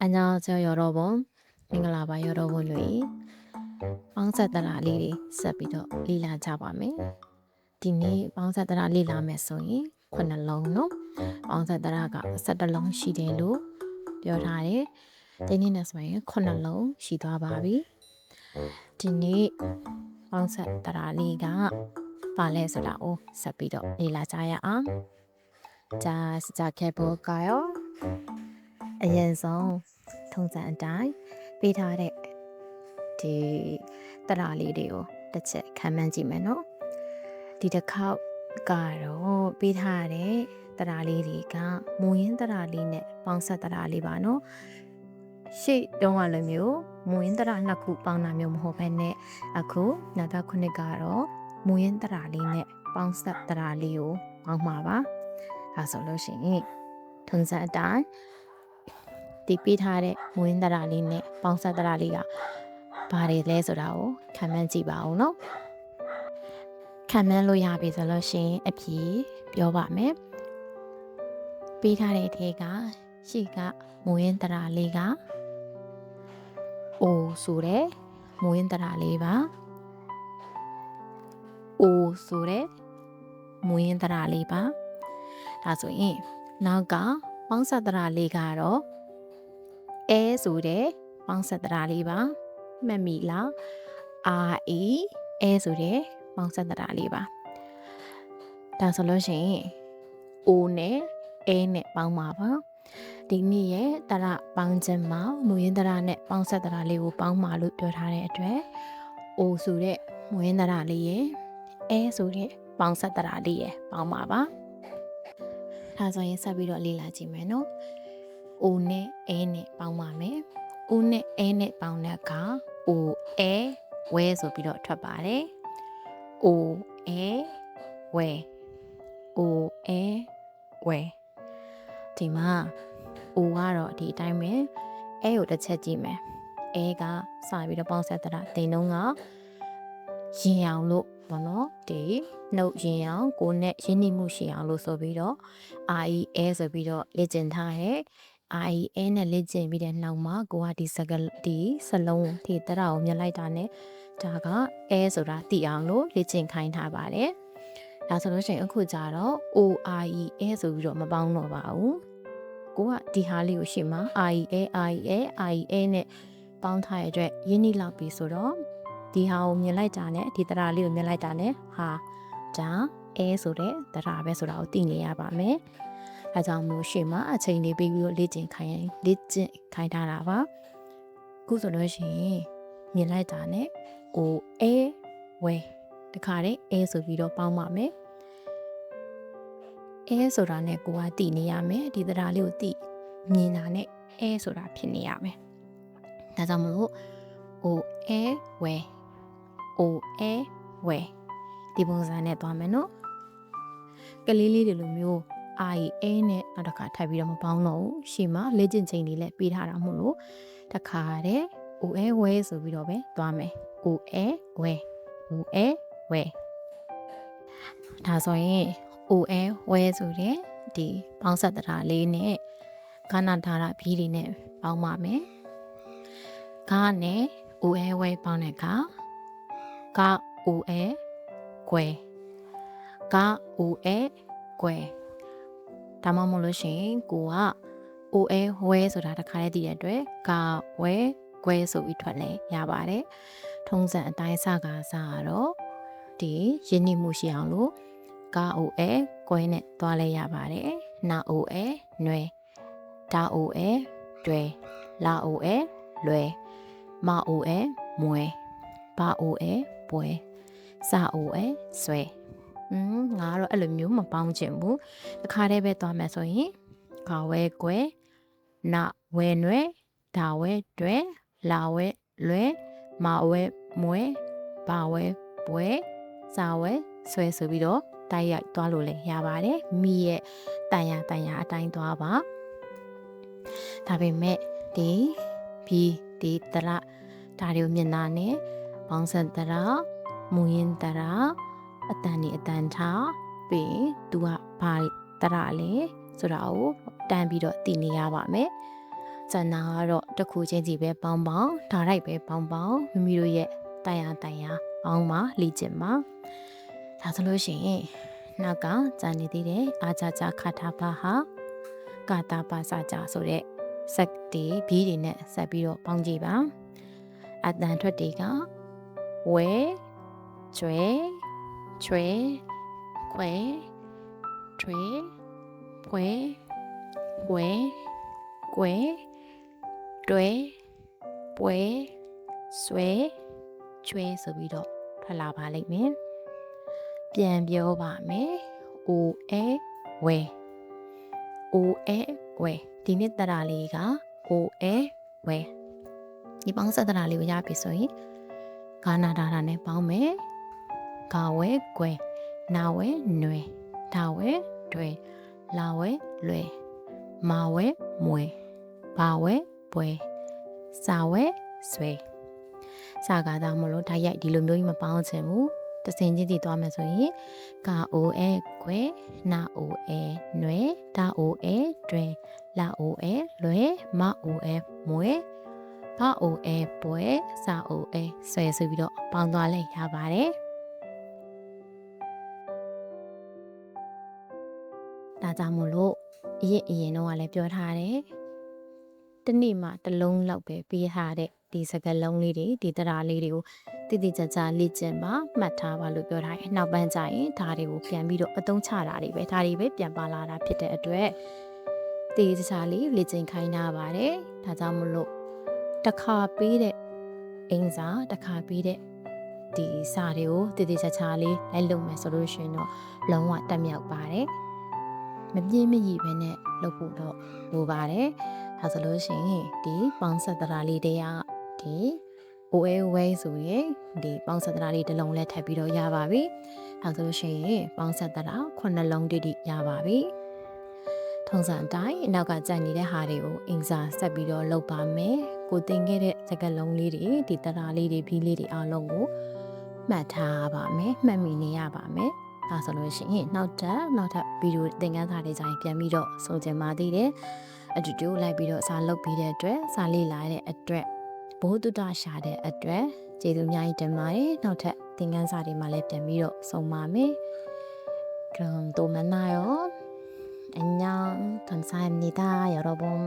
안녕하세요, 여러분. 밍글라바 여러분의 방사다라 리리 섭비도 리라 잡아메. 디니 방사다라 리라 메소이 권날롱노 방사다라가 사달롱 시대로 뼈라에 디니는 소이 권날롱 시도하바비. 디니 방사다라 리가 발레스라오 섭비도 리라 자야 안. 자, 시작해 볼까요? အရင်ဆုံးထုံးစံအတိုင်းပေးထားတဲ့ဒီတရာလေးတွေကိုတစ်ချက်ခံမှန်းကြည့်မယ်နော်ဒီတစ်ခေါက်ကတော့ပေးထားတဲ့တရာလေးတွေကမူရင်းတရာလေးနဲ့ပေါင်းဆက်တရာလေးပါနော်ရှေ့တုန်းကလိုမျိုးမူရင်းတရာနှစ်ခုပေါင်းတာမျိုးမဟုတ်ဘဲနဲ့အခုနောက်တစ်ခုနှစ်ကတော့မူရင်းတရာလေးနဲ့ပေါင်းဆက်တရာလေးကိုပေါင်းမှာပါဒါဆိုလို့ရှိရင်ထုံးစံအတိုင်းဒီပေးထားတဲ့မွေးတရာလေးနဲ့ပေါင်းဆက်တရာလေးကဘာတွေလဲဆိုတာကိုခံမှန်းကြည့်ပါဦးနော်ခံမှန်းလို့ရပြီဆိုလို့ရှိရင်အဖြေပြောပါမယ်ပေးထားတဲ့ထဲကရှေ့ကမွေးတရာလေးကအိုဆိုတဲ့မွေးတရာလေးပါအိုဆိုတဲ့မွေးတရာလေးပါဒါဆိုရင်နောက်ကပေါင်းဆက်တရာလေးကတော့အဲဆိုတဲ့ပေါင်းဆက်တရာလေးပါမှတ်မိလားအာအဲဆိုတဲ့ပေါင်းဆက်တရာလေးပါဒါဆိုလို့ရှိရင်အိုနဲ့အဲနဲ့ပေါင်းပါပါဒီနေ့ရဲ့တရပေါင်းခြင်းမှာမူရင်းတရနဲ့ပေါင်းဆက်တရာလေးကိုပေါင်းပါလို့ပြောထားတဲ့အတွက်အိုဆိုတဲ့မူရင်းတရလေးရဲ့အဲဆိုတဲ့ပေါင်းဆက်တရာလေးရဲ့ပေါင်းပါပါဒါဆိုရင်ဆက်ပြီးတော့လေ့လာကြည့်မယ်နော်အိုနဲ့အဲနဲ့ပေါင်းပါမယ်အိုနဲ့အဲနဲ့ပေါင်းတဲ့အခါအိုအဲဝဲဆိုပြီးတော့ထွက်ပါတယ်အိုအဲဝဲအိုအဲဝဲဒီမှာအိုကတော့ဒီအတိုင်းပဲအဲကိုတစ်ချက်ကြည့်မယ်အဲကစပြီးတော့ပေါင်းဆက်တာတိန်တုံးကရင်အောင်လို့ဘောနော်ဒီနှုတ်ရင်အောင်ကိုနဲ့ရင်းနှီးမှုရှိအောင်လို့ဆိုပြီးတော့ IE ဆိုပြီးတော့လေ့ကျင့်ထားရဲ့ IE နဲ့လေ့ကျင့်ပြီးတဲ့နောက်မှာကိုကဒီစလုံးဒီတရအောင်မြင်လိုက်တာနဲ့ဒါကဆိုတာသိအောင်လို့လေ့ကျင့်ခိုင်းထားပါတယ်ဒါဆိုလို့ရှိရင်အခုကျတော့ OIE ဆိုပြီးတော့မပေါင်းတော့ပါဘူးကိုကဒီဟာလေးကိုရှေ့မှာ IE နဲ့ပေါင်းထားရတဲ့အတွက်ရင်းနှီးလောက်ပြီဆိုတော့ဒီဟာကိုမြင်လိုက်တာနဲ့ဒီတရလေးကိုမြင်လိုက်တာနဲ့ဟာဒါဆိုတဲ့တရပဲဆိုတာကိုသိနေရပါမယ်အဲကြောင့်မို့ရှေ့မှာအချိန်လေးပြီးပြီးလေ့ကျင့်ခိုင်းထားတာပါခုဆိုလို့ရှိရင်မြင်လိုက်တာနဲ့ဝဲတခါတည်းဆိုပြီးတော့ပေါင်းပါမယ်ဆိုတာနဲ့ကိုကသိနေရမယ်ဒီတရလေးကိုသိမြင်တာနဲ့ဆိုတာဖြစ်နေရမယ်ဒါကြောင့်မို့ဝဲဝဲဒီပုံစံနဲ့သွားမယ်နော်ကလေးလေးတွေလိုမျိုးနဲ့နောက်တစ်ခါထပ်ပြီးတော့မပေါင်းတော့ဘူးရှေ့မှာလေ့ကျင့်ချိန်တွေလည်းပေးထားတာမို့လို့တခါတည်းဝဲဆိုပြီးတော့ပဲသွားမယ်ဝဲဒါဆိုရင်ဝဲဆိုတဲ့ဒီပေါင်းဆက်တရာလေးနဲ့ခဏထားတာပြီးတွေနဲ့ပေါင်းပါမယ်ခါနဲ့ဝဲပေါင်းတဲ့အခါကွယ်ဒါမှမဟုတ်လို့ရှိရင်ကိုကဝဲဆိုတာတစ်ခါတည်းသိတဲ့အတွက်ဝဲကွယ်ဆိုပြီးထွက်လဲရပါတယ်ထုံးစံအတိုင်းစကားစားတော့ဒီရင်းနှီးမှုရှိအောင်လို့ကွယ်နဲ့သွားလဲရပါတယ်နာနွယ်ဒါတွယ်လာလွယ်မမွဲဘာပွဲစာဆွဲငါတော့အဲ့လိုမျိုးမပေါင်းချင်ဘူးတခါတည်းပဲသွားမယ်ဆိုရင်ဝဲကွယ်နာဝဲနွယ်ဒါဝဲတွယ်လာဝဲလွယ်မဝဲမွဲဘာဝဲပွဲစာဝဲဆွဲဆိုပြီးတော့တိုက်ရိုက်သွားလို့လည်းရပါတယ်မိရဲ့တန်ရအတိုင်းသွားပါဒါပေမဲ့ဒီတရဒါတွေကိုမြင်တာနဲ့ပေါင်းစံတရမူရင်းတရအတန်ထားပြီးသူကဘာတရလဲဆိုတာကိုတန်းပြီးတော့သိနေရပါမယ် ကျန်တာကတော့တစ်ခုချင်းစီပဲပေါင်းပေါင်းဒါရိုက်ပဲပေါင်းပေါင်းမိမိတို့ရဲ့တိုင်ရပေါင်းမှာလေ့ကျင့်ပါဒါဆိုလို့ရှိရင်နောက်ကကျန်နေသေးတယ်အာချာချာခါထာပါဟာကာတာပါစာကြဆိုတဲ့စက်တီဘီးတွေနဲ့ဆက်ပြီးတော့ပေါင်းကြည့်ပါအတန်ထွက်တွေကဝဲကျွဲချွဲခွဲထွေဖွဲဝဲကွဲတွဲပွဲဆွဲချွဲဆိုပြီးတော့ထွက်လာပါလိမ့်မယ်ပြန်ပြောပါမယ်အိုအဲဝဲအိုအဲဝဲဒီနေ့တရာလေးကအိုအဲဝဲဒီပေါင်းစတရာလေးကိုရပြီဆိုရင်ဂါနာဒါတာနဲ့ပေါင်းမယ်ဂါဝဲကွဲနာဝဲနွယ်ဒါဝဲတွဲလာဝဲလွယ်မာဝဲမွဲဘာဝဲပွဲစာဝဲဆွဲစာကားသားမလို့ဓာတ်ရိုက်ဒီလိုမျိုးကြီးမပေါင်းချင်ဘူးတစင်ချင်းတည်သွားမယ်ဆိုရင်ကာအိုအဲခွဲနာအိုအဲနွဲဒါအိုအဲတွဲလာအိုအဲလွယ်မအိုအဲမွဲဘာအိုအဲပွဲစာအိုအဲဆွဲဆိုပြီးတော့ပေါင်းသွားလဲရပါတယ်ဒါကြောင့်မို့လို့အရင်တော့ကလည်းပြောထားတယ်တနေ့မှတစ်လုံးလောက်ပဲပေးထားတဲ့ဒီစကားလုံးလေးတွေဒီတရားလေးတွေကိုတည်တည်ကြကြလေ့ကျင့်ပါမှတ်ထားပါလို့ပြောထားတယ်နောက်ပိုင်းကျရင်ဒါတွေကိုပြန်ပြီးတော့အသုံးချတာတွေပဲဒါတွေပဲပြန်ပါလာတာဖြစ်တဲ့အတွက်တည်တည်ကြကြလေးလေ့ကျင့်ခိုင်းတာပါတယ်ဒါကြောင့်မို့လို့တစ်ခါပေးတဲ့အင်စာတစ်ခါပေးတဲ့ဒီစာတွေကိုတည်တည်ကြကြလေးလိုက်လုပ်မယ်ဆိုလို့ရှိရင်တော့လုံးဝတက်မြောက်ပါတယ်မပြင်းမရည်ပဲနဲ့လုပ်ဖို့တော့လိုပါတယ်ဒါဆိုလို့ရှိရင်ဒီပေါင်းဆက်တရားလေးတွေကဒီ OA ဆိုရင်ဒီပေါင်းဆက်တရားလေးတစ်လုံးလဲထပ်ပြီးတော့ရပါပြီဒါဆိုလို့ရှိရင်ပေါင်းဆက်တရား9လုံးတိတိရပါပြီထုံးစံအတိုင်းနောက်ကကြံ့နေတဲ့ဟာတွေကိုအင်စာဆက်ပြီးတော့လုပ်ပါမယ်ကိုတင်ခဲ့တဲ့စကားလုံးလေးတွေဒီတရားလေးတွေဘီးလေးတွေအားလုံးကိုမှတ်ထားပါမယ်မှတ်မိနေရပါမယ်ဒါဆိုလို့ရှိရင်နောက်ထပ်ဗီဒီယိုသင်ခန်းစာတွေကြရင်ပြန်ပြီးတော့ဆိုချင်ပါသေးတယ်အတူတူလိုက်ပြီးတော့စာလုပ်ပြီးတဲ့အတွက်စာလေ့လာတဲ့အတွက်ဘိုးတုဒ္ဒရှာတဲ့အတွက်ကျေးဇူးအများကြီးတင်ပါတယ်နောက်ထပ်သင်ခန်းစာတွေမှာလည်းပြန်ပြီးတော့ဆုံပါမယ်그럼또만나요안녕감사합니다여러분